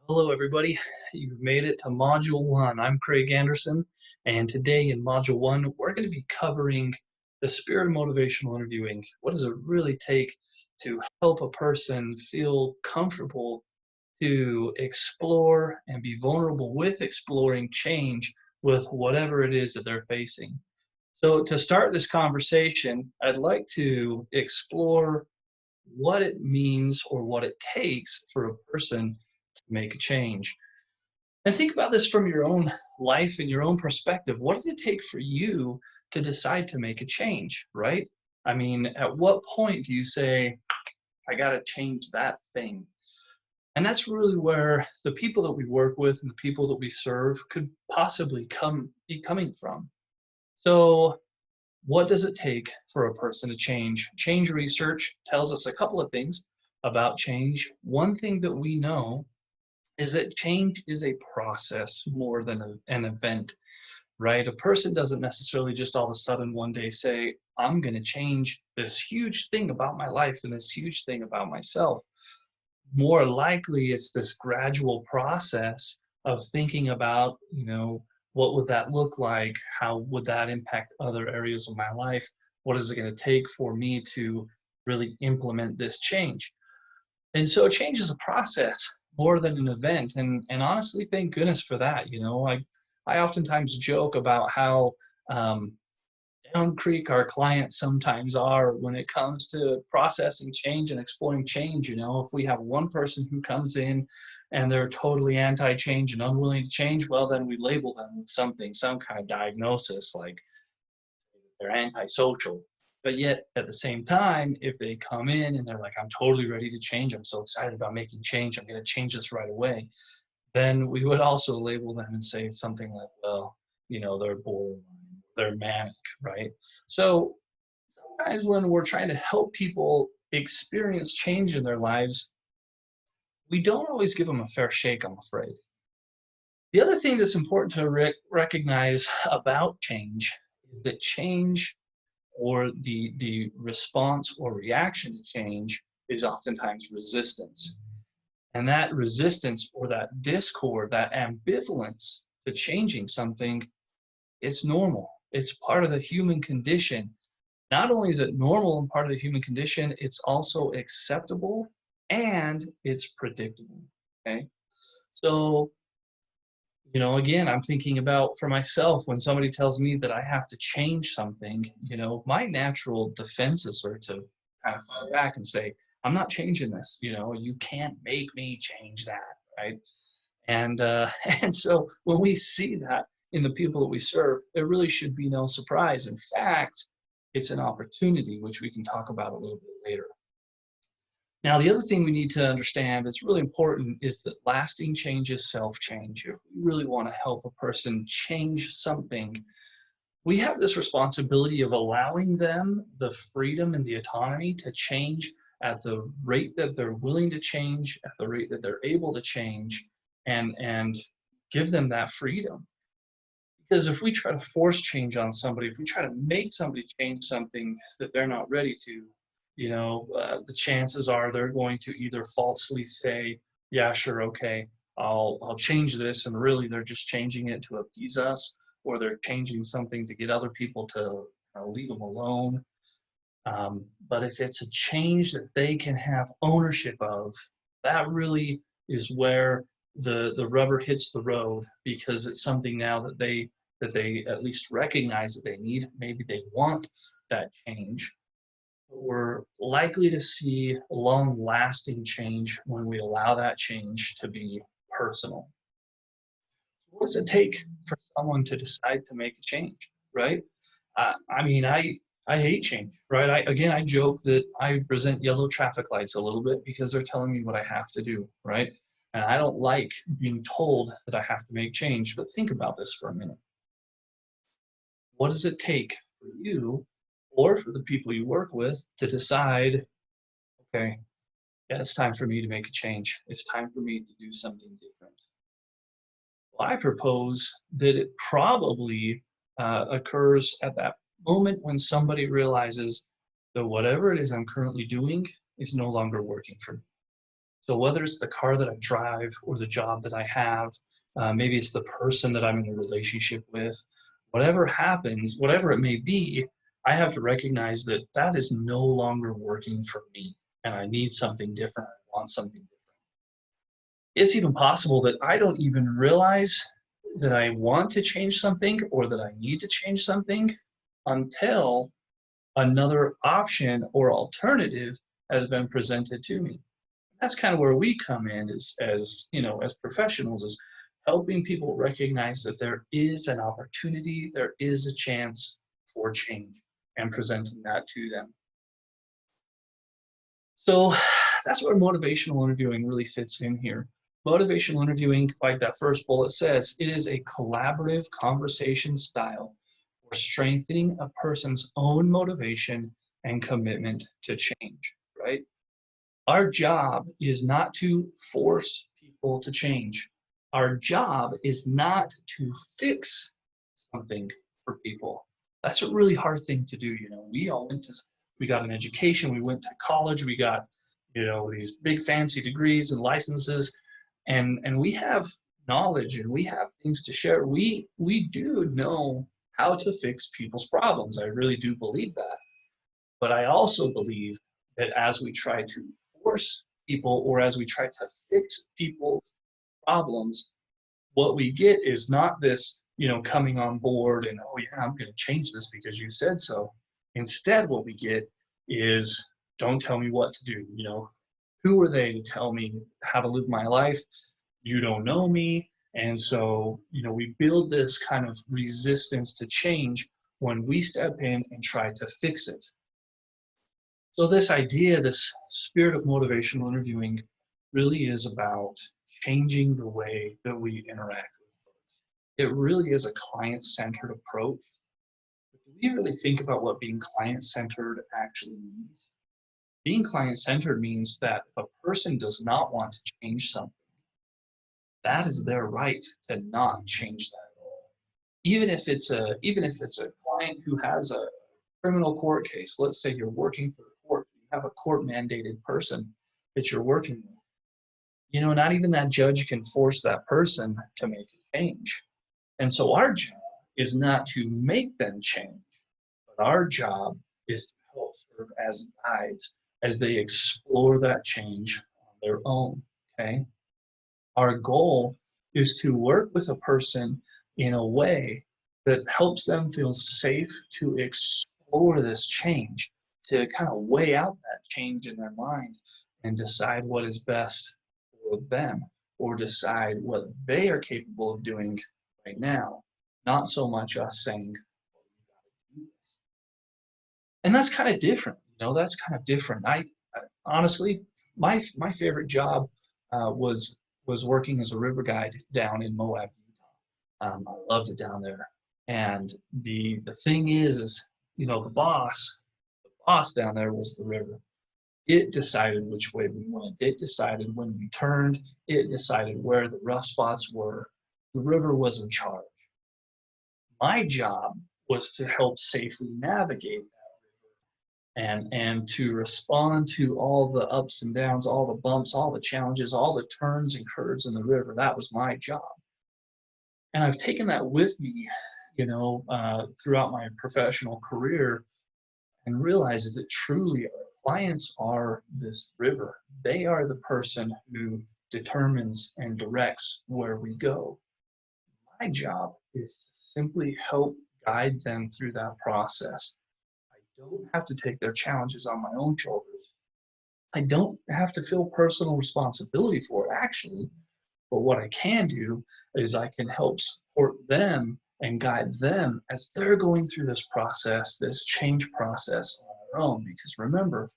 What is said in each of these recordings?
Hello, everybody. You've made it to Module 1. I'm Craig Anderson, and today in Module 1, we're going to be covering the spirit of motivational interviewing. What does it really take to help a person feel comfortable to explore and be vulnerable with exploring change with whatever it is that they're facing? So, to start this conversation, I'd like to explore what it means or what it takes for a person to make a change. And think about this from your own life and your own perspective. What does it take for you to decide to make a change, right? I mean, at what point do you say, I got to change that thing? And that's really where the people that we work with and the people that we serve could possibly be coming from. So, what does it take for a person to change? Change research tells us a couple of things about change. One thing that we know is that change is a process more than an event, right? A person doesn't necessarily just all of a sudden one day say, I'm going to change this huge thing about my life and this huge thing about myself. More likely, it's this gradual process of thinking about, what would that look like? How would that impact other areas of my life? What is it going to take for me to really implement this change? And so change is a process more than an event. And honestly, thank goodness for that. I oftentimes joke about how um, down creek our clients sometimes are when it comes to processing change and exploring change. If we have one person who comes in and they're totally anti-change and unwilling to change, well, then we label them with something, some kind of diagnosis like they're antisocial. But yet at the same time, if they come in and they're like, I'm totally ready to change, I'm so excited about making change, I'm going to change this right away, then we would also label them and say something like, well, they're borderline, they're manic, right? So sometimes when we're trying to help people experience change in their lives, we don't always give them a fair shake, I'm afraid. The other thing that's important to recognize about change is that change or the response or reaction to change is oftentimes resistance. And that resistance or that discord, that ambivalence to changing something, it's normal. It's part of the human condition. Not only is it normal and part of the human condition, it's also acceptable and it's predictable. Okay. So, again, I'm thinking about for myself when somebody tells me that I have to change something, my natural defenses are to kind of fight back and say, I'm not changing this. You can't make me change that, right? And and so when we see that in the people that we serve, there really should be no surprise. In fact, it's an opportunity, which we can talk about a little bit later. Now, the other thing we need to understand that's really important is that lasting change is self-change. If we really want to help a person change something, we have this responsibility of allowing them the freedom and the autonomy to change at the rate that they're willing to change, at the rate that they're able to change, and give them that freedom. Because if we try to force change on somebody, if we try to make somebody change something that they're not ready to, the chances are they're going to either falsely say, "Yeah, sure, okay, I'll change this," and really they're just changing it to appease us, or they're changing something to get other people to leave them alone. But if it's a change that they can have ownership of, that really is where the rubber hits the road because it's something now that they at least recognize that they need. Maybe they want that change. But we're likely to see long-lasting change when we allow that change to be personal. What does it take for someone to decide to make a change, right? I mean, I hate change, right? I joke that I present yellow traffic lights a little bit because they're telling me what I have to do, right? And I don't like being told that I have to make change. But think about this for a minute. What does it take for you or for the people you work with to decide, okay, yeah, it's time for me to make a change. It's time for me to do something different. Well, I propose that it probably occurs at that moment when somebody realizes that whatever it is I'm currently doing is no longer working for me. So whether it's the car that I drive or the job that I have, maybe it's the person that I'm in a relationship with, whatever happens, whatever it may be, I have to recognize that that is no longer working for me and I need something different. I want something different. It's even possible that I don't even realize that I want to change something or that I need to change something until another option or alternative has been presented to me. That's kind of where we come in as you know, as professionals, is helping people recognize that there is an opportunity, there is a chance for change, and presenting that to them. So that's where motivational interviewing really fits in here. Motivational interviewing, like that first bullet says, it is a collaborative conversation style for strengthening a person's own motivation and commitment to change, right? Our job is not to force people to change. Our job is not to fix something for people. That's a really hard thing to do. You know, we got an education, we went to college, we got, you know, these big fancy degrees and licenses, and we have knowledge and we have things to share. We do know how to fix people's problems. I really do believe that. But I also believe that as we try to force people or as we try to fix people's problems, what we get is not this, you know, coming on board and, oh yeah, I'm going to change this because you said so. Instead, what we get is, don't tell me what to do. You know, who are they to tell me how to live my life? You don't know me. And so, you know, we build this kind of resistance to change when we step in and try to fix it. So this idea, this spirit of motivational interviewing really is about changing the way that we interact with folks. It really is a client-centered approach. But do we really think about what being client-centered actually means? Being client-centered means that if a person does not want to change something, that is their right to not change that at all. Even if it's a client who has a criminal court case, let's say you're working for the court, you have a court mandated person that you're working with. You know, not even that judge can force that person to make a change. And so our job is not to make them change, but our job is to help serve as guides as they explore that change on their own. Okay. Our goal is to work with a person in a way that helps them feel safe to explore this change, to kind of weigh out that change in their mind and decide what is best for them, or decide what they are capable of doing right now, not so much us saying, well, you gotta do this. And that's kind of different, you know, that's kind of different. I honestly, my favorite job was working as a river guide down in Moab, Utah. I loved it down there. And the thing is, you know, the boss down there was the river. It decided which way we went. It decided when we turned. It decided where the rough spots were. The river was in charge. My job was to help safely navigate and to respond to all the ups and downs, all the bumps, all the challenges, all the turns and curves in the river. That was my job. And I've taken that with me, you know, throughout my professional career, and realized that truly our clients are this river. They are the person who determines and directs where we go. My job is to simply help guide them through that process. I don't have to take their challenges on my own shoulders. I don't have to feel personal responsibility for it, actually. But what I can do is I can help support them and guide them as they're going through this process, this change process on their own. Because remember,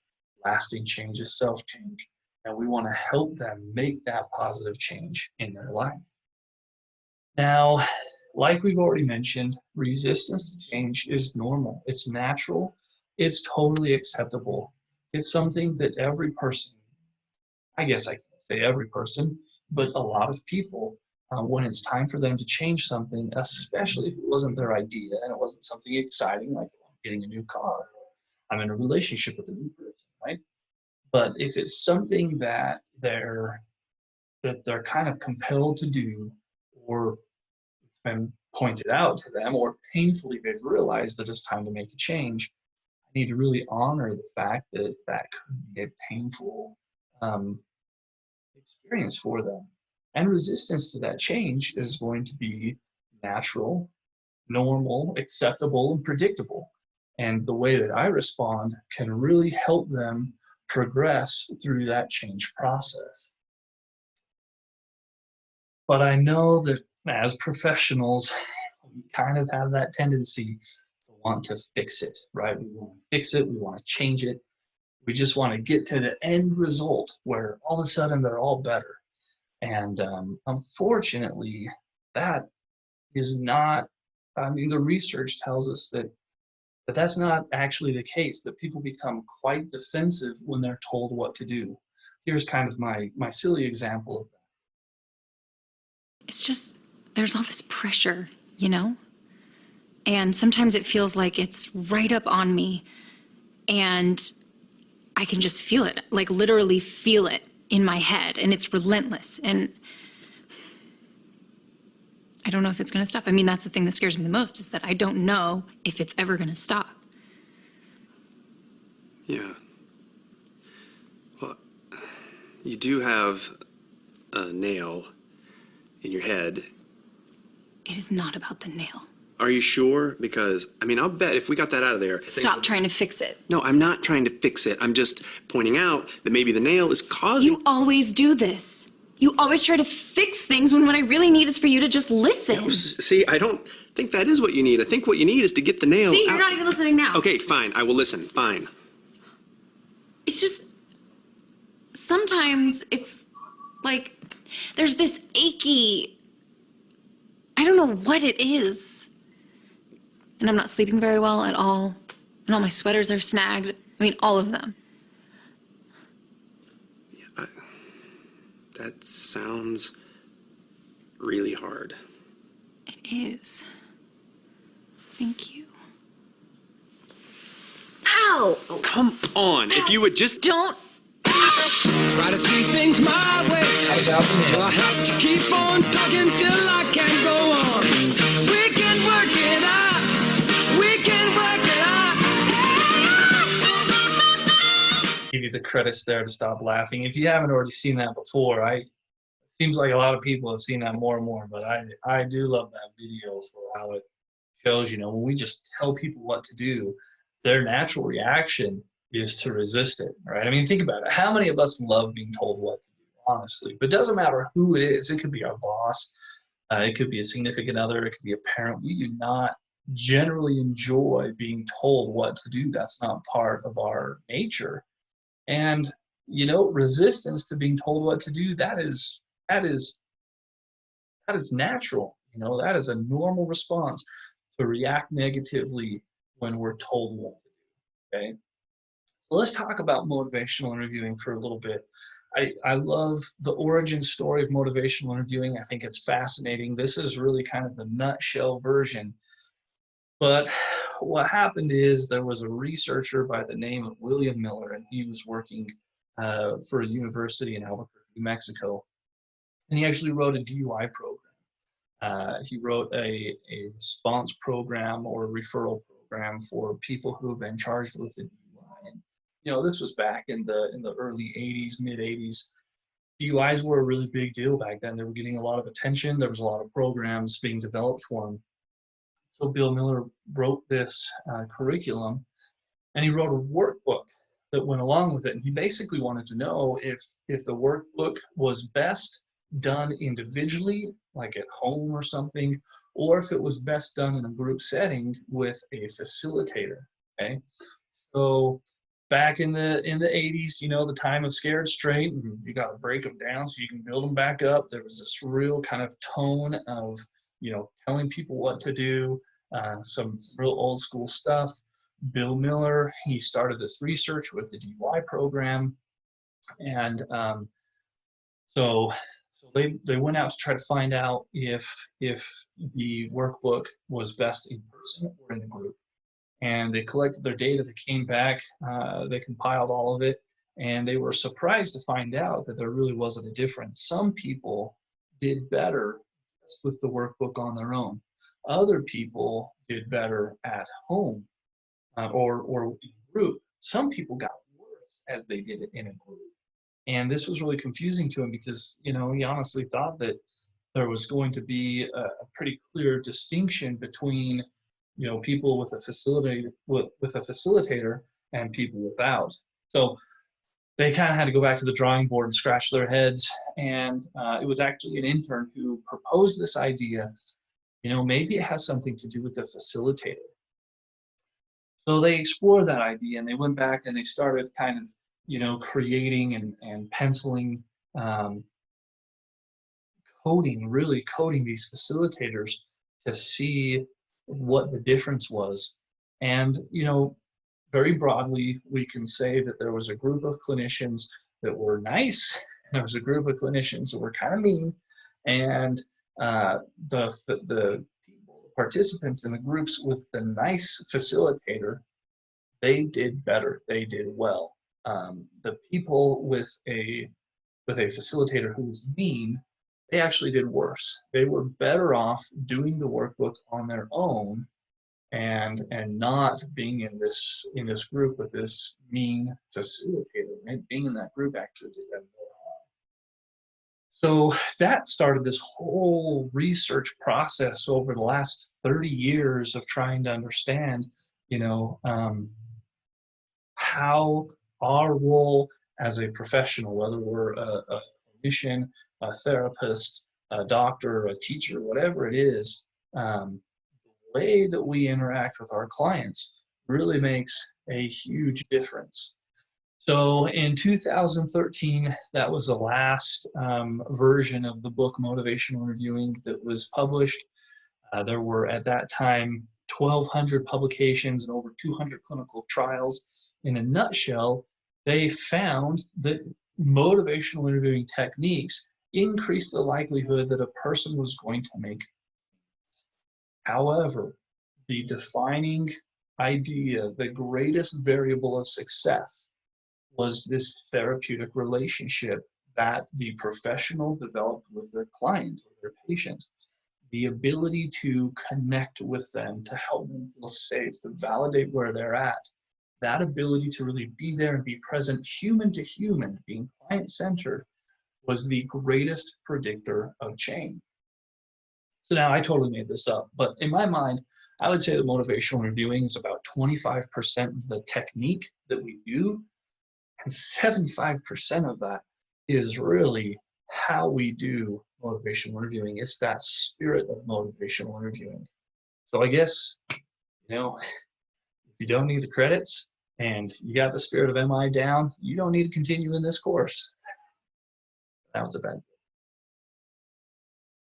lasting change is self-change. And we want to help them make that positive change in their life. Now, like we've already mentioned, resistance to change is normal. It's natural. It's totally acceptable. It's something that every person, I guess I can't say every person, but a lot of people, when it's time for them to change something, especially if it wasn't their idea and it wasn't something exciting like getting a new car, I'm in a relationship with a new person, right? But if it's something that they're kind of compelled to do, or it's been pointed out to them, or painfully they've realized that it's time to make a change, I need to really honor the fact that that could be a painful um, experience for them. And resistance to that change is going to be natural, normal, acceptable, and predictable. And the way that I respond can really help them progress through that change process. But I know that as professionals, we kind of have that tendency to want to fix it, right? We want to fix it, we want to change it. We just want to get to the end result where all of a sudden they're all better. And unfortunately, that is not, I mean, the research tells us that that's not actually the case, that people become quite defensive when they're told what to do. Here's kind of my silly example of that. It's just, there's all this pressure, you know? And sometimes it feels like it's right up on me and I can just feel it, like literally feel it in my head, and it's relentless. And I don't know if it's going to stop. I mean, that's the thing that scares me the most, is that I don't know if it's ever going to stop. Yeah. Well, you do have a nail in your head. It is not about the nail. Are you sure? Because, I mean, I'll bet if we got that out of there... Stop trying to fix it. No, I'm not trying to fix it. I'm just pointing out that maybe the nail is causing... You always do this. You always try to fix things when what I really need is for you to just listen. No, see, I don't think that is what you need. I think what you need is to get the nail See, you're out. not even listening now. Okay, fine. I will listen. Fine. It's just, sometimes it's like there's this achy, I don't know what it is. And I'm not sleeping very well at all. And all my sweaters are snagged. I mean, all of them. Yeah, that sounds really hard. It is. Thank you. Ow! Oh, come on. Ow. If you would just... Don't. Try to see things my way. Do I have to keep on talking till I can't go on? We can work it out. We can work it out. Give you the credits there to stop laughing. If you haven't already seen that before, it seems like a lot of people have seen that more and more, but I do love that video for how it shows, when we just tell people what to do, their natural reaction is to resist it, right? I mean, think about it. How many of us love being told what to do, honestly? But it doesn't matter who it is. It could be our boss. It could be a significant other. It could be a parent. We do not generally enjoy being told what to do. That's not part of our nature. And, resistance to being told what to do, that is natural. That is a normal response to react negatively when we're told what to do, okay? So let's talk about motivational interviewing for a little bit. I love the origin story of motivational interviewing. I think it's fascinating. This is really kind of the nutshell version. But what happened is there was a researcher by the name of William Miller, and he was working for a university in Albuquerque, New Mexico. And he actually wrote a DUI program. He wrote a response program or a referral program for people who have been charged with a DUI. And, this was back in the early 80s, mid 80s. DUIs were a really big deal back then. They were getting a lot of attention. There was a lot of programs being developed for them. So Bill Miller wrote this curriculum, and he wrote a workbook that went along with it. And he basically wanted to know if the workbook was best done individually, like at home or something, or if it was best done in a group setting with a facilitator. Okay, so back in the 80s, the time of scared straight, you got to break them down so you can build them back up. There was this real kind of tone of telling people what to do, some real old school stuff. Bill Miller, he started this research with the DUI program, and so they went out to try to find out if the workbook was best in person or in a group. And they collected their data. They came back. They compiled all of it, And they were surprised to find out that there really wasn't a difference. Some people did better with the workbook on their own. Other people did better at home, or in group. Some people got worse as they did it in a group. And this was really confusing to him because, he honestly thought that there was going to be a pretty clear distinction between, people with a facilitator and people without. So they kind of had to go back to the drawing board and scratch their heads. And it was actually an intern who proposed this idea. Maybe it has something to do with the facilitator. So they explored that idea and they went back and they started kind of, creating and penciling, um, really coding these facilitators to see what the difference was. And, very broadly, we can say that there was a group of clinicians that were nice, and there was a group of clinicians that were kind of mean, and the participants in the groups with the nice facilitator, they did better, they did well. The people with a facilitator who was mean, they actually did worse. They were better off doing the workbook on their own and not being in this group with this mean facilitator. Right? Being in that group actually did them more harm. So that started this whole research process over the last 30 years of trying to understand, how our role as a professional, whether we're a clinician, a therapist, a doctor, a teacher, whatever it is, the way that we interact with our clients really makes a huge difference. So in 2013, that was the last version of the book Motivational Reviewing that was published. There were at that time 1,200 publications and over 200 clinical trials. In a nutshell, they found that motivational interviewing techniques increased the likelihood that a person was going to make. However, the defining idea, the greatest variable of success, was this therapeutic relationship that the professional developed with their client or their patient. The ability to connect with them, to help them feel safe, to validate where they're at. That ability to really be there and be present human to human, being client-centered, was the greatest predictor of change. So now I totally made this up, but in my mind, I would say that motivational reviewing is about 25% of the technique that we do, and 75% of that is really how we do motivational reviewing. It's that spirit of motivational reviewing. So I guess, if you don't need the credits and you got the spirit of MI down, you don't need to continue in this course. That was a bad.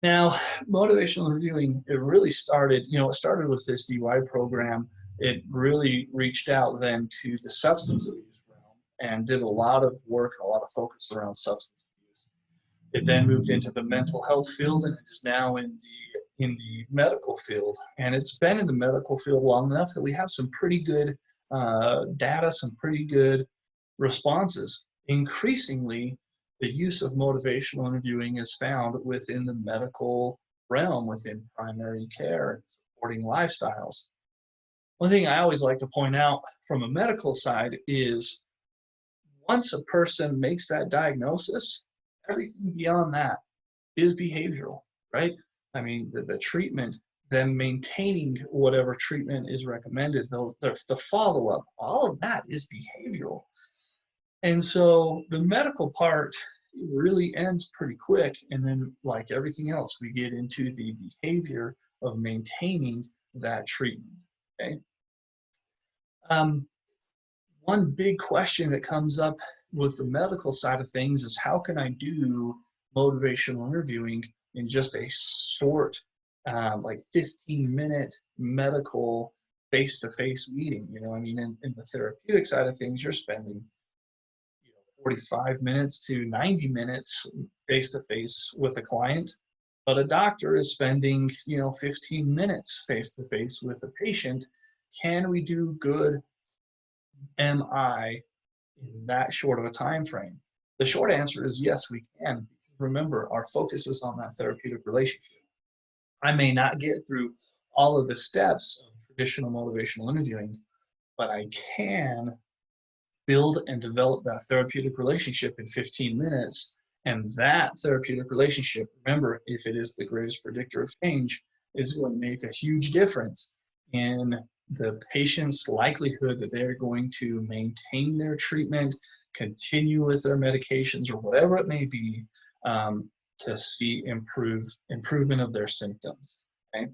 Now, motivational reviewing, it really started, it started with this DY program. It really reached out then to the substance abuse realm and did a lot of work, a lot of focus around substance abuse. It then moved into the mental health field, and it is now in the medical field. And it's been in the medical field long enough that we have some pretty good data, some pretty good responses. Increasingly, the use of motivational interviewing is found within the medical realm, within primary care and supporting lifestyles. One thing I always like to point out from a medical side is once a person makes that diagnosis, everything beyond that is behavioral, right? I mean, the treatment, then maintaining whatever treatment is recommended, the follow-up, all of that is behavioral. And so the medical part really ends pretty quick. And then like everything else, we get into the behavior of maintaining that treatment, okay? One big question that comes up with the medical side of things is how can I do motivational interviewing in just a short, like 15-minute medical face-to-face meeting? I mean, in the therapeutic side of things, you're spending 45 minutes to 90 minutes face-to-face with a client, but a doctor is spending 15 minutes face-to-face with a patient. Can we do good MI in that short of a time frame? The short answer is yes, we can. Remember, our focus is on that therapeutic relationship. I may not get through all of the steps of traditional motivational interviewing, but I can build and develop that therapeutic relationship in 15 minutes. And that therapeutic relationship, remember, if it is the greatest predictor of change, is going to make a huge difference in the patient's likelihood that they're going to maintain their treatment, continue with their medications, or whatever it may be, to see improvement of their symptoms. Okay?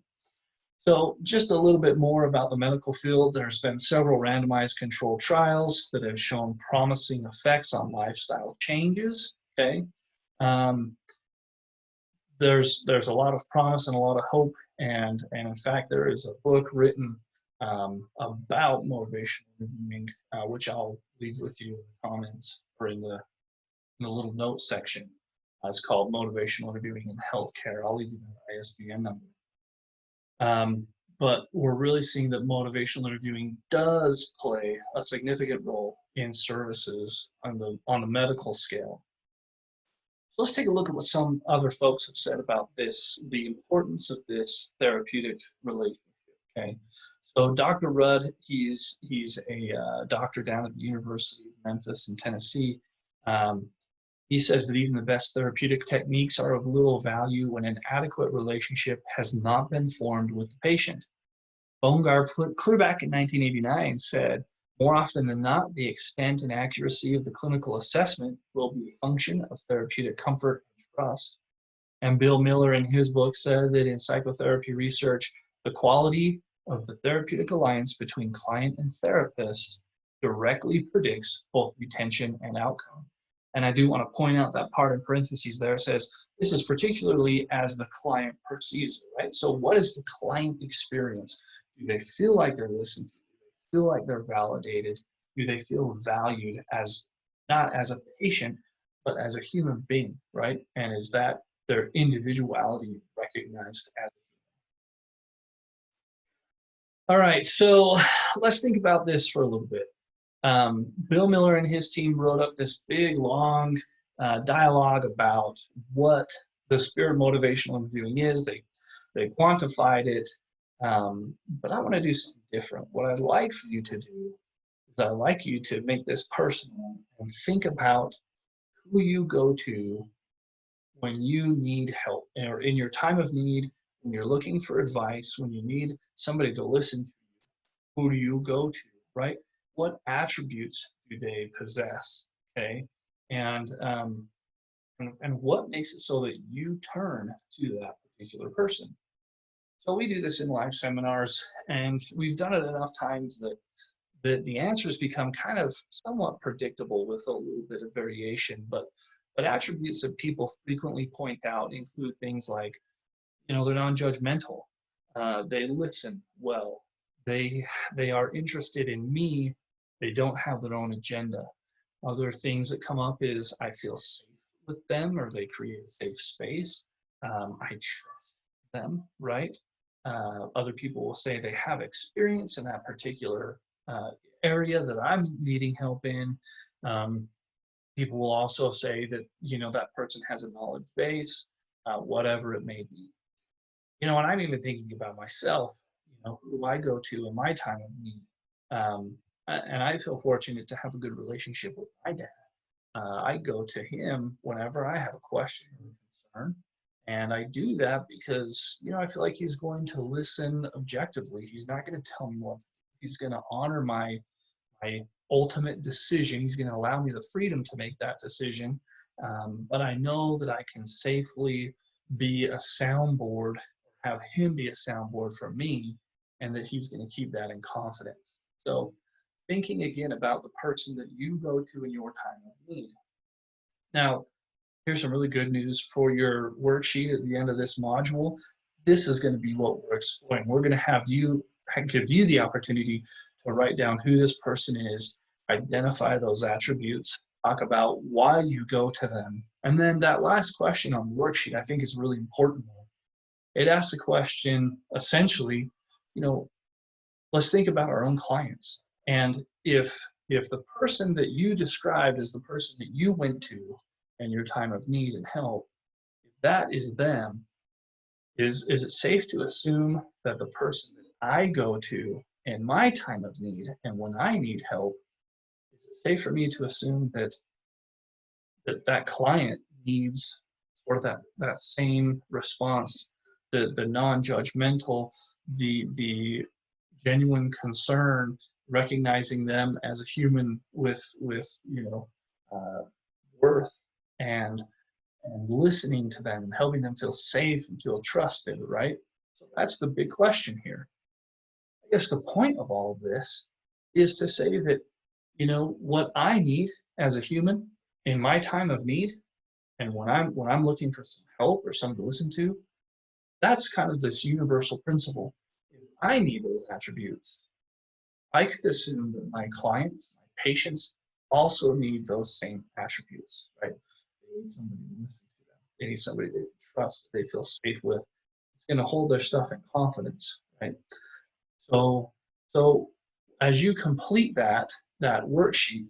So just a little bit more about the medical field. There's been several randomized controlled trials that have shown promising effects on lifestyle changes. Okay, um, there's a lot of promise and a lot of hope, and in fact there is a book written about motivational interviewing, which I'll leave with you in the comments or in the little notes section. It's called Motivational Interviewing in Healthcare. I'll leave you the ISBN number. But we're really seeing that motivational interviewing does play a significant role in services on the medical scale. So let's take a look at what some other folks have said about this, the importance of this therapeutic relationship. Okay, so Dr. Rudd, he's a doctor down at the University of Memphis in Tennessee. He says that even the best therapeutic techniques are of little value when an adequate relationship has not been formed with the patient. Bongar, clear back in 1989, said, more often than not, the extent and accuracy of the clinical assessment will be a function of therapeutic comfort and trust. And Bill Miller in his book said that in psychotherapy research, the quality of the therapeutic alliance between client and therapist directly predicts both retention and outcome. And I do want to point out that part in parentheses there says, this is particularly as the client perceives it, right? So what is the client experience? Do they feel like they're listened to? Do they feel like they're validated? Do they feel valued as, not as a patient, but as a human being, right? And is that their individuality recognized as? All right, so let's think about this for a little bit. Bill Miller and his team wrote up this big, long dialogue about what the spirit motivational interviewing is. They quantified it, but I want to do something different. What I'd like for you to do is I'd like you to make this personal and think about who you go to when you need help, or in your time of need, when you're looking for advice, when you need somebody to listen to you. Who do you go to, right? What attributes do they possess, okay? And what makes it so that you turn to that particular person? So we do this in live seminars, and we've done it enough times that the answers become kind of somewhat predictable with a little bit of variation, but attributes that people frequently point out include things like, they're non-judgmental, they listen well, they are interested in me, they don't have their own agenda. Other things that come up is I feel safe with them, or they create a safe space. I trust them, right? Other people will say they have experience in that particular area that I'm needing help in. People will also say that, that person has a knowledge base, whatever it may be. And I'm even thinking about myself, who I go to in my time of need. And I feel fortunate to have a good relationship with my dad. I go to him whenever I have a question or concern. And I do that because, I feel like he's going to listen objectively. He's not going to tell me what. He's going to honor my ultimate decision. He's going to allow me the freedom to make that decision. But I know that I can safely be a soundboard, have him be a soundboard for me, and that he's going to keep that in confidence. So thinking again about the person that you go to in your time of need. Now, here's some really good news for your worksheet at the end of this module. This is going to be what we're exploring. We're going to give you the opportunity to write down who this person is, identify those attributes, talk about why you go to them. And then that last question on the worksheet, I think, is really important. It asks the question, essentially, let's think about our own clients. And if if the person that you described as the person that you went to in your time of need and help, if that is them, is it safe to assume that the person that I go to in my time of need and when I need help, is it safe for me to assume that that client needs sort of that same response, the non-judgmental, the genuine concern, recognizing them as a human with worth, and listening to them and helping them feel safe and feel trusted, right? So that's the big question here. I guess the point of all of this is to say that, what I need as a human in my time of need, and when I'm looking for some help or someone to listen to, that's kind of this universal principle. If I need those attributes, I could assume that my clients, my patients, also need those same attributes, right? They need somebody to listen to them. They need somebody they can trust, that they feel safe with. It's going to hold their stuff in confidence, right? So as you complete that worksheet,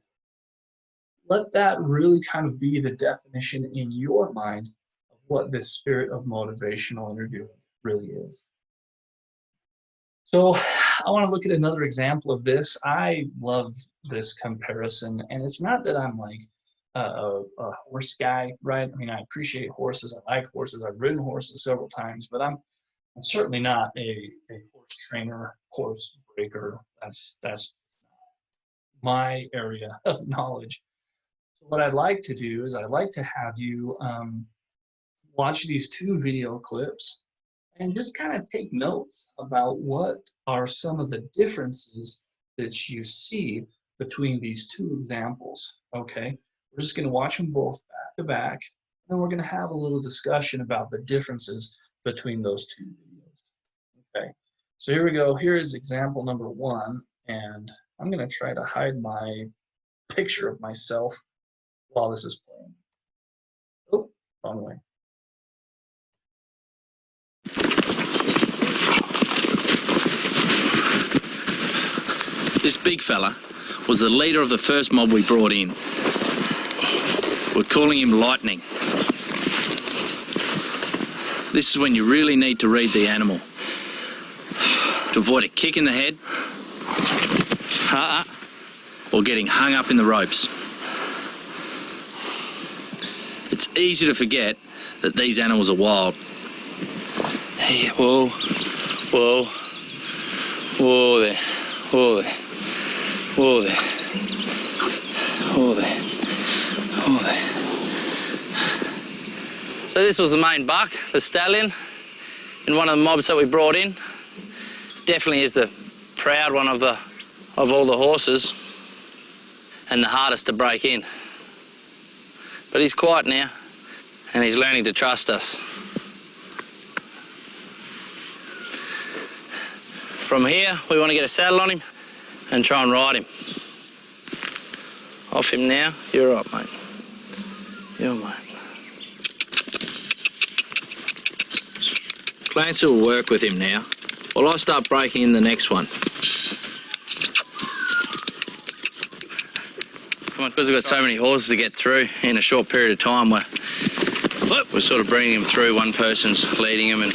let that really kind of be the definition in your mind of what this spirit of motivational interviewing really is. So I want to look at another example of this. I love this comparison, and it's not that I'm like a horse guy, right? I mean, I appreciate horses. I like horses. I've ridden horses several times, but I'm certainly not a horse trainer, horse breaker. That's my area of knowledge. So what I'd like to do is I'd like to have you watch these two video clips and just kind of take notes about what are some of the differences that you see between these two examples, okay? We're just going to watch them both back to back, and then we're going to have a little discussion about the differences between those two videos, okay? So here we go. Here is example number one, and I'm going to try to hide my picture of myself while this is playing. Oh, wrong way. This big fella was the leader of the first mob we brought in. We're calling him Lightning. This is when you really need to read the animal. To avoid a kick in the head, or getting hung up in the ropes. It's easy to forget that these animals are wild. Hey, whoa, whoa, whoa there, whoa there. Whoa there. Whoa there. Whoa there. So this was the main buck, the stallion, in one of the mobs that we brought in. Definitely is the proud one of all the horses and the hardest to break in. But he's quiet now and he's learning to trust us. From here, we want to get a saddle on him and try and ride him. Off him now. You're right, mate. You're mate. Clancy will work with him now, while I start breaking in the next one. Come on, because we've got so many horses to get through in a short period of time, we're sort of bringing them through. One person's leading them and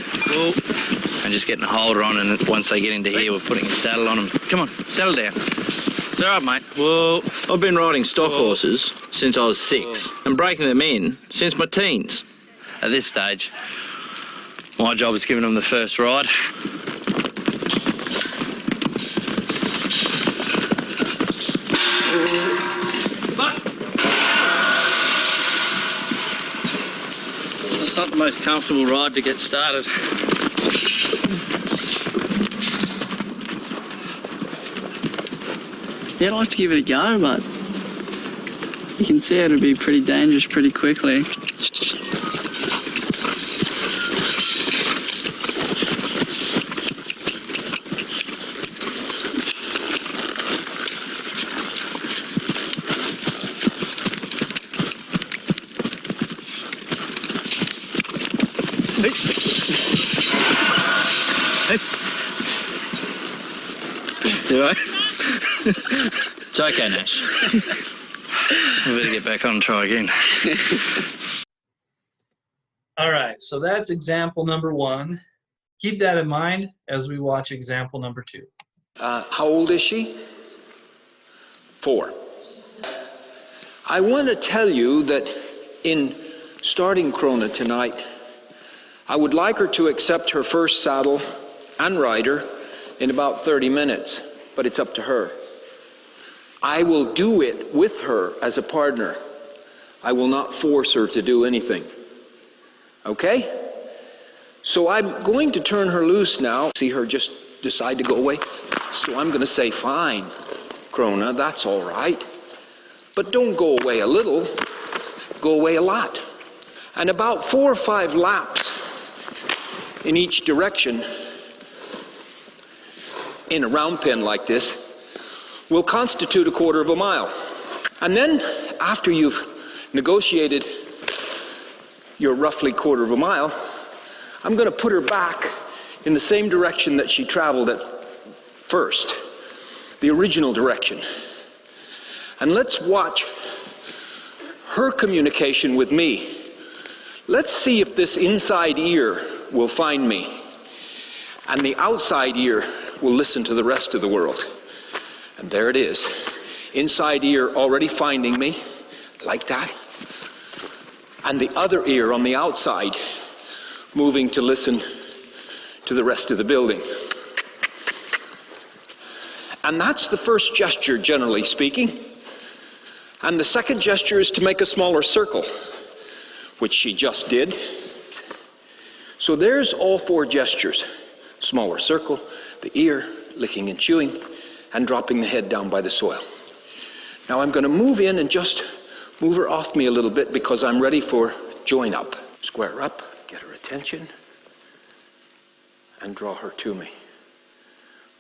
just getting a holder on, and once they get into here, we're putting a saddle on them. Come on, settle down. It's all right, mate. Well, I've been riding stock horses since I was 6 and breaking them in since my teens. At this stage, my job is giving them the first ride. It's not the most comfortable ride to get started. Yeah, I'd like to give it a go, but you can see it'll be pretty dangerous pretty quickly. You all right? It's okay, Nash. We better get back on and try again. All right, so that's example number 1. Keep that in mind as we watch example number 2. How old is she? 4. I want to tell you that in starting Krona tonight, I would like her to accept her first saddle and rider in about 30 minutes, but it's up to her. I will do it with her as a partner. I will not force her to do anything. Okay? So I'm going to turn her loose now. See her just decide to go away. So I'm going to say, fine, Krona, that's all right. But don't go away a little. Go away a lot. And about 4 or 5 laps in each direction in a round pen like this will constitute a 1/4 of a mile. And then after you've negotiated your roughly 1/4 of a mile, I'm going to put her back in the same direction that she traveled at first, the original direction. And let's watch her communication with me. Let's see if this inside ear will find me, and the outside ear will listen to the rest of the world. And there it is. Inside ear already finding me, like that. And the other ear on the outside moving to listen to the rest of the building. And that's the first gesture, generally speaking. And the second gesture is to make a smaller circle, which she just did. So there's all 4 gestures. Smaller circle, the ear, licking and chewing, and dropping the head down by the soil. Now I'm going to move in and just move her off me a little bit because I'm ready for join up. Square her up, get her attention, and draw her to me.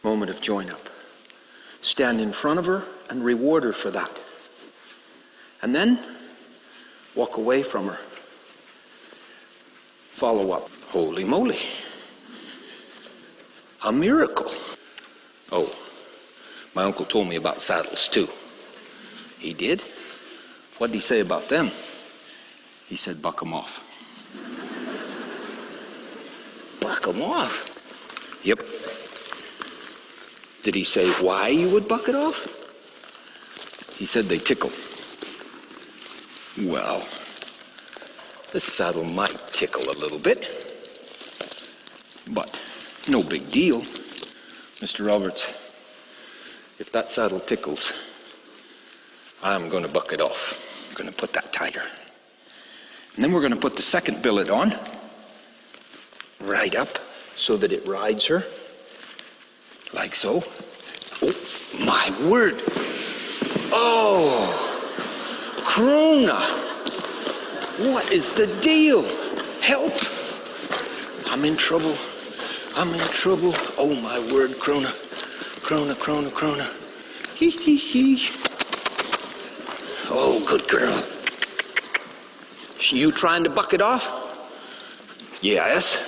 Moment of join up. Stand in front of her and reward her for that. And then walk away from her. Follow up. Holy moly. A miracle. Oh, my uncle told me about saddles too. He did? What did he say about them? He said, buck 'em off. Buck 'em off? Yep. Did he say why you would buck it off? He said they tickle. Well, this saddle might tickle a little bit, but no big deal. Mr. Roberts, if that saddle tickles, I'm going to buck it off. I'm going to put that tighter. And then we're going to put the second billet on, right up, so that it rides her, like so. Oh, my word. Oh, Krona, what is the deal? Help. I'm in trouble. I'm in trouble. Oh, my word, Krona. Krona, Krona, Krona. Hee, hee, hee. Oh, good girl. You trying to buck it off? Yes.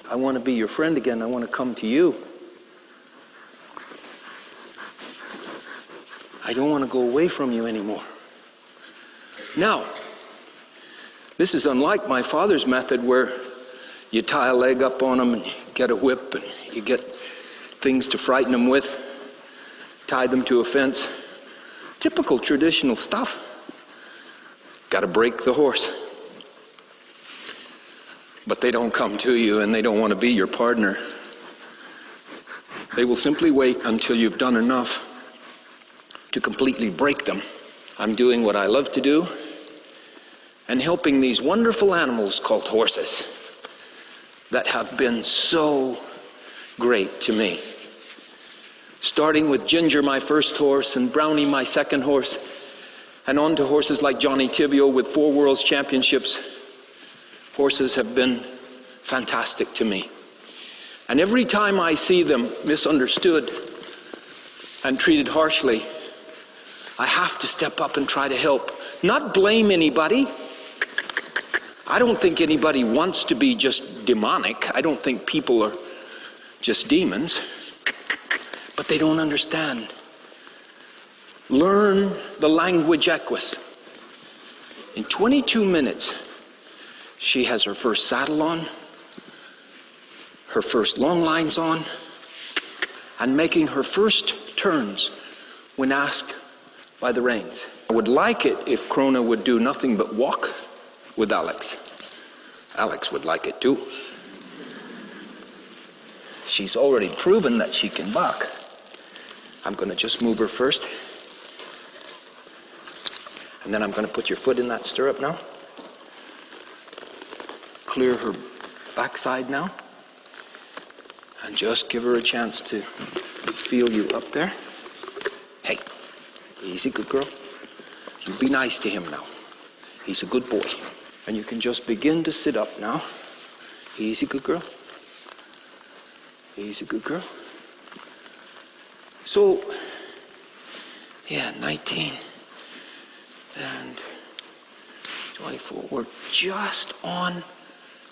I want to be your friend again. I want to come to you. I don't want to go away from you anymore. Now, this is unlike my father's method where you tie a leg up on them and you get a whip and you get things to frighten them with, tie them to a fence. Typical traditional stuff. Got to break the horse. But they don't come to you and they don't want to be your partner. They will simply wait until you've done enough to completely break them. I'm doing what I love to do and helping these wonderful animals called horses that have been so great to me. Starting with Ginger, my first horse, and Brownie, my second horse, and on to horses like Johnny Tibio with 4 World's Championships. Horses have been fantastic to me. And every time I see them misunderstood and treated harshly, I have to step up and try to help. Not blame anybody. I don't think anybody wants to be just demonic. I don't think people are just demons. but they don't understand. Learn the language equus. In 22 minutes, she has her first saddle on, her first long lines on, and making her first turns when asked by the reins. I would like it if Krona would do nothing but walk with Alex. Alex would like it too. She's already proven that she can buck. I'm going to just move her first. And then I'm going to put your foot in that stirrup now. Clear her backside now. And just give her a chance to feel you up there. Hey, easy, good girl. You be nice to him now. He's a good boy. And you can just begin to sit up now. Easy, good girl. Easy, good girl. So, yeah, 19 and 24. We're just on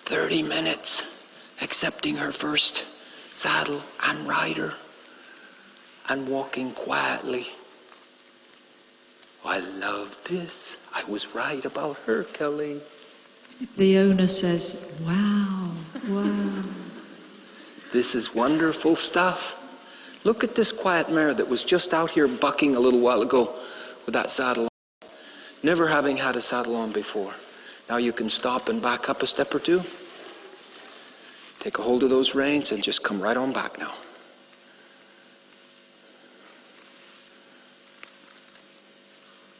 30 minutes, accepting her first saddle and rider and walking quietly. I love this. I was right about her, Kelly. The owner says, wow, wow. This is wonderful stuff. Look at this quiet mare that was just out here bucking a little while ago with that saddle on, never having had a saddle on before. Now you can stop and back up a step or two. Take a hold of those reins and just come right on back now.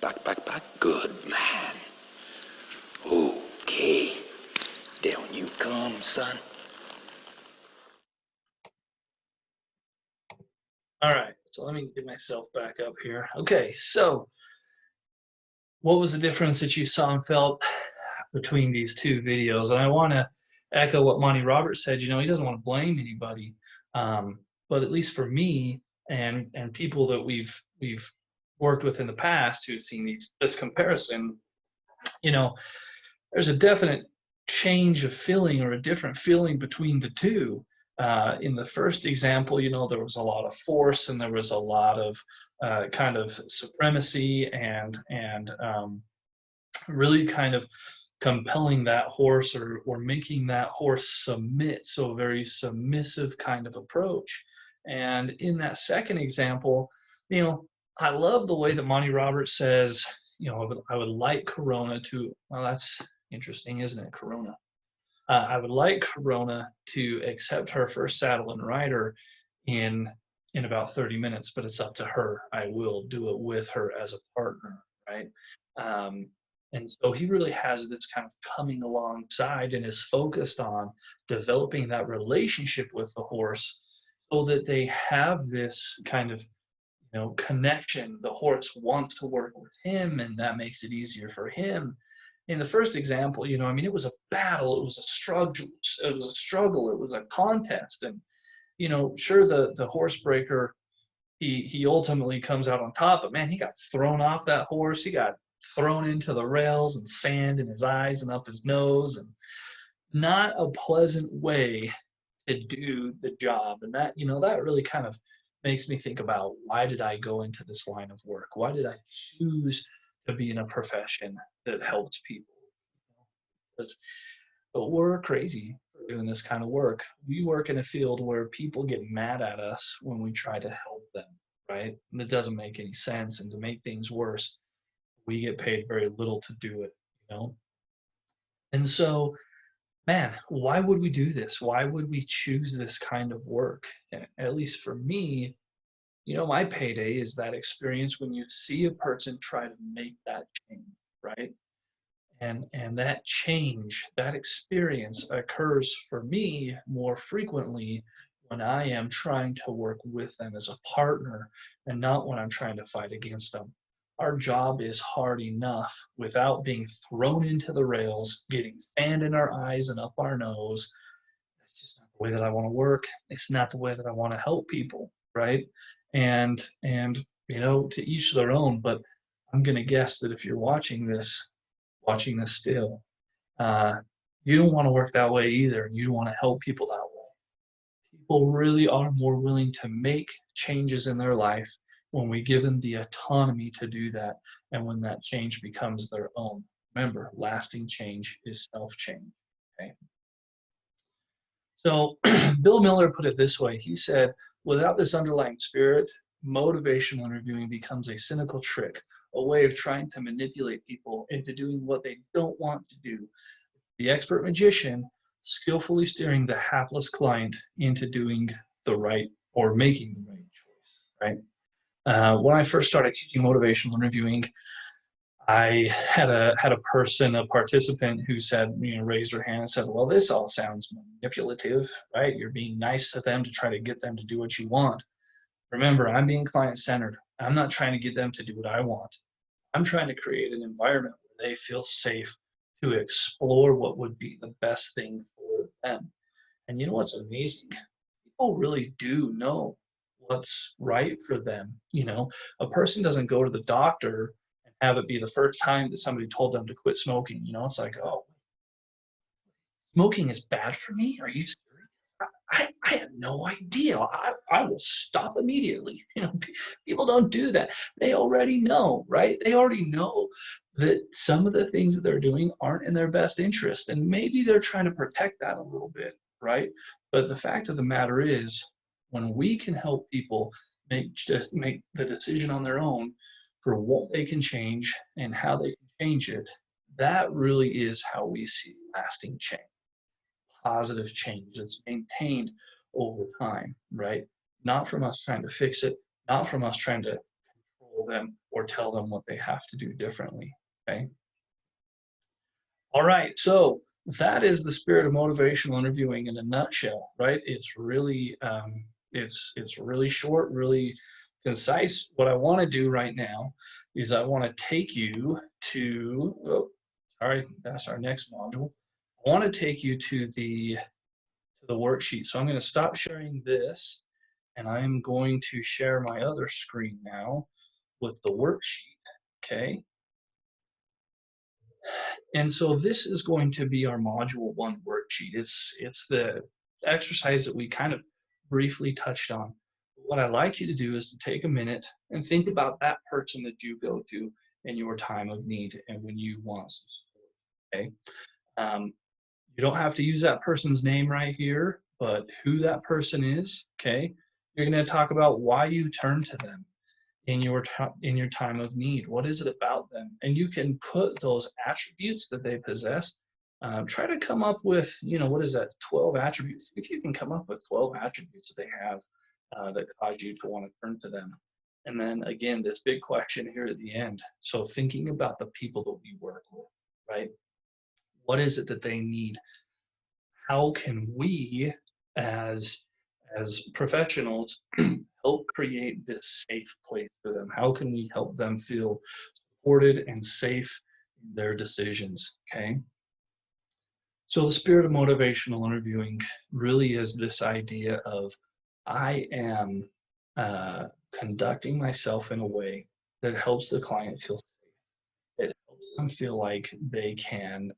Back, back, back. Good man. Okay. Down you come, son. All right, so let me get myself back up here. Okay, so what was the difference that you saw and felt between these two videos? And I want to echo what Monty Roberts said. You know, he doesn't want to blame anybody, but at least for me and people that we've worked with in the past who've seen this comparison, you know, there's a definite change of feeling or a different feeling between the two. In the first example, you know, there was a lot of force and there was a lot of kind of supremacy and really kind of compelling that horse or making that horse submit. So a very submissive kind of approach. And in that second example, you know, I love the way that Monty Roberts says, you know, I would like Corona to, well, that's interesting, isn't it? Corona. I would like Corona to accept her first saddle and rider in about 30 minutes, but it's up to her. I will do it with her as a partner, right? And so he really has this kind of coming alongside and is focused on developing that relationship with the horse so that they have this kind of, you know, connection. The horse wants to work with him and that makes it easier for him. In the first example, you know, I mean, it was a battle, it was a struggle, it was a contest. And, you know, sure, the horse breaker, he ultimately comes out on top, but man, he got thrown off that horse. He got thrown into the rails and sand in his eyes and up his nose, and not a pleasant way to do the job. And that, you know, that really kind of makes me think about, why did I go into this line of work? Why did I choose to be in a profession that helps people? But we're crazy for doing this kind of work. We work in a field where people get mad at us when we try to help them, right? And it doesn't make any sense. And to make things worse, we get paid very little to do it, you know? And so, man, why would we do this? Why would we choose this kind of work? At least for me, you know, my payday is that experience when you see a person try to make that change, right? And that change, that experience occurs for me more frequently when I am trying to work with them as a partner and not when I'm trying to fight against them. Our job is hard enough without being thrown into the rails, getting sand in our eyes and up our nose. It's just not the way that I want to work. It's not the way that I want to help people, right? And you know, to each their own, but I'm going to guess that if you're watching this still, you don't want to work that way either. You don't want to help people that way. people really are more willing to make changes in their life when we give them the autonomy to do that, and when that change becomes their own. Remember, lasting change is self-change. Okay. So Bill Miller put it this way. He said, without this underlying spirit, motivational interviewing becomes a cynical trick, a way of trying to manipulate people into doing what they don't want to do. The expert magician skillfully steering the hapless client into doing the right or making the right choice, right? When I first started teaching motivational interviewing, I had a person, a participant who said, raised her hand and said, well, this all sounds manipulative, right? You're being nice to them to try to get them to do what you want. Remember, I'm being client-centered. I'm not trying to get them to do what I want. I'm trying to create an environment where they feel safe to explore what would be the best thing for them. And you know what's amazing? People really do know what's right for them. A person doesn't go to the doctor and have it be the first time that somebody told them to quit smoking. It's like, oh, smoking is bad for me? Are you serious? I had no idea. I will stop immediately. People don't do that. They already know, right? They already know that some of the things that they're doing aren't in their best interest. And maybe they're trying to protect that a little bit, right? But the fact of the matter is, when we can help people just make the decision on their own for what they can change and how they can change it, that really is how we see lasting change. Positive change that's maintained over time, right? Not from us trying to fix it, not from us trying to control them or tell them what they have to do differently, okay? All right, so that is the spirit of motivational interviewing in a nutshell, right? It's really, it's really short, really concise. What I want to do right now is I want to take you to, oh, sorry, that's our next module. I want to take you to the worksheet. So I'm going to stop sharing this, and I'm going to share my other screen now with the worksheet, okay? And so this is going to be our module 1 worksheet. It's the exercise that we kind of briefly touched on. What I'd like you to do is to take a minute and think about that person that you go to in your time of need and when you want some support, okay? You don't have to use that person's name right here, but who that person is, okay? You're going to talk about why you turn to them in your time of need. What is it about them? And you can put those attributes that they possess. Try to come up with, what is that, 12 attributes. If you can come up with 12 attributes that they have that cause you to want to turn to them. And then again, this big question here at the end. So thinking about the people that we work with, right? What is it that they need? How can we, as professionals, help create this safe place for them? How can we help them feel supported and safe in their decisions? Okay. So the spirit of motivational interviewing really is this idea of I am conducting myself in a way that helps the client feel safe. It helps them feel like they can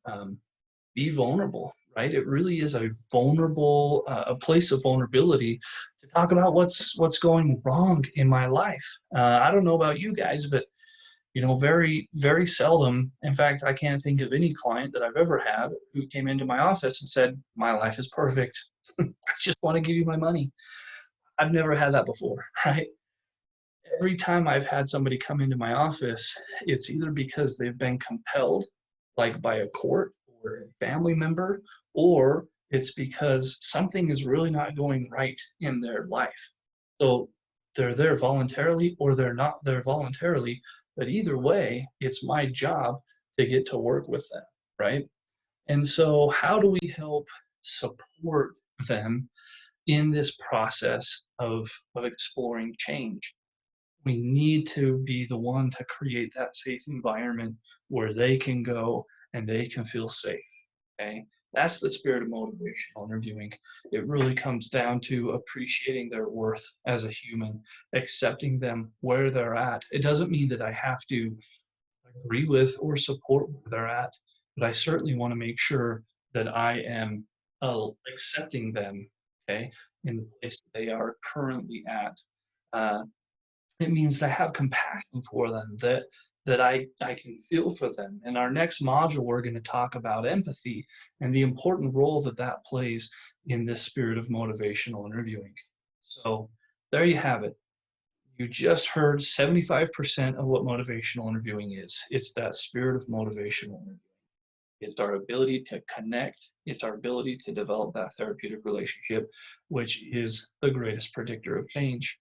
be vulnerable, right? It really is a vulnerable, a place of vulnerability to talk about what's going wrong in my life. I don't know about you guys, but very, very seldom, in fact, I can't think of any client that I've ever had who came into my office and said, my life is perfect. I just want to give you my money. I've never had that before, right? Every time I've had somebody come into my office, it's either because they've been compelled, like by a court or a family member, or it's because something is really not going right in their life. So they're there voluntarily or they're not there voluntarily, but either way, it's my job to get to work with them, right? And so how do we help support them in this process of exploring change? We need to be the one to create that safe environment where they can go and they can feel safe, okay? That's the spirit of motivational interviewing. It really comes down to appreciating their worth as a human, accepting them where they're at. It doesn't mean that I have to agree with or support where they're at, but I certainly want to make sure that I am accepting them, okay? in the place that they are currently at. It means to have compassion for them, that I can feel for them. In our next module, we're going to talk about empathy and the important role that that plays in this spirit of motivational interviewing. So there you have it. You just heard 75% of what motivational interviewing is. It's that spirit of motivational interviewing. It's our ability to connect. It's our ability to develop that therapeutic relationship, which is the greatest predictor of change.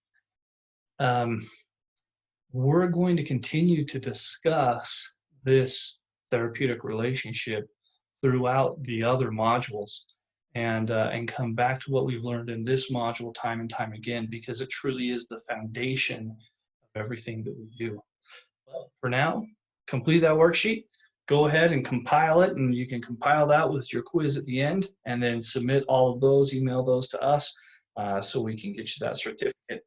We're going to continue to discuss this therapeutic relationship throughout the other modules, and come back to what we've learned in this module time and time again, because it truly is the foundation of everything that we do. Well, for now, complete that worksheet. Go ahead and compile it, and you can compile that with your quiz at the end, and then submit all of those, email those to us, so we can get you that certificate.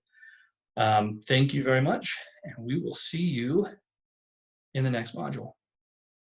Thank you very much, and we will see you in the next module.